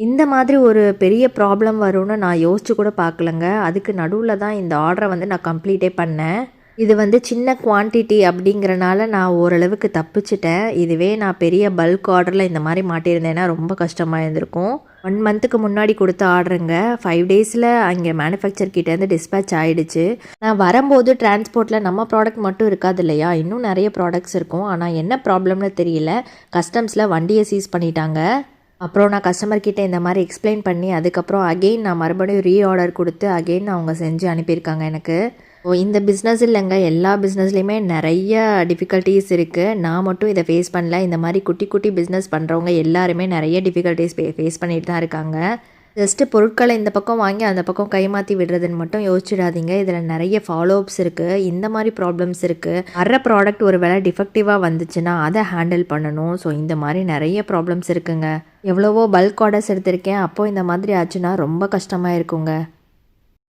இந்த மாதிரி ஒரு பெரிய ப்ராப்ளம் வரும்னு நான் யோசிச்சு கூட பார்க்கலங்க. அதுக்கு நடுவுல தான் இந்த ஆர்டர வந்து நான் கம்ப்ளீட்டே பண்ணேன். இது வந்து சின்ன குவான்டிட்டி அப்படிங்கிறனால நான் ஓரளவுக்கு தப்பிச்சுட்டேன். இதுவே நான் பெரிய பல்க் ஆர்டர்ல இந்த மாரி மாட்டியிருந்தேன்னா ரொம்ப கஷ்டமா இருந்திருக்கும். 1 மந்த்துக்கு முன்னாடி குடுத்த ஆர்டருங்க. 5 டேஸ்ல அங்கே மேனுஃபேக்சர் கிட்டேருந்து டிஸ்பேட்ச் ஆயிடுச்சு. நான் வரும்போது டிரான்ஸ்போர்ட்ல நம்ம ப்ராடக்ட் மட்டும் இருக்காது இல்லையா? இன்னும் நெறைய ப்ராடக்ட்ஸ் இருக்கும். ஆனா என்ன ப்ராப்ளம்னு தெரியல. கஸ்டம்ஸ்ல வண்டிய சீஸ் பண்ணிட்டாங்க. அப்புறம் நான் கஸ்டமர் கிட்ட இந்த மாரி எக்ஸ்ப்ளைன் பண்ணி, அதுக்கப்புறம் அகெயின் நான் மறுபடியும் ரீஆர்டர் குடுத்து, அகெயின் அவங்க செஞ்சு அனுப்பியிருக்காங்க எனக்கு. இந்த பிஸ்னஸ் இல்லைங்க, எல்லா பிஸ்னஸ்லையுமே நெறைய டிஃபிகல்ட்டீஸ் இருக்கு. நான் மட்டும் இத ஃபேஸ் பண்ணல. இந்த மாரி குட்டி குட்டி பிஸ்னஸ் பண்றவங்க எல்லாருமே நெறைய டிஃபிகல்ட்டீஸ் ஃபேஸ் பண்ணிட்டு தான் இருக்காங்க. ஜஸ்ட்டு பொருட்கள இந்த பக்கம் வாங்கி அந்த பக்கம் கைமாத்தி விடுறதுன்னு மட்டும் யோசிச்சிடாதீங்க. இதில் நெறைய ஃபாலோ அப்ஸ் இருக்குது. இந்த மாதிரி ப்ராப்ளம்ஸ் இருக்குது. வர்ற ப்ராடக்ட் ஒரு வேளை டிஃபெக்டிவாக வந்துச்சுன்னா அதை ஹேண்டில் பண்ணணும். ஸோ இந்த மாதிரி நிறைய ப்ராப்ளம்ஸ் இருக்குங்க. எவ்வளவோ பல்க் ஆர்டர்ஸ் எடுத்திருக்கேன். அப்போது இந்த மாதிரி ஆச்சுன்னா ரொம்ப கஷ்டமாக இருக்குங்க.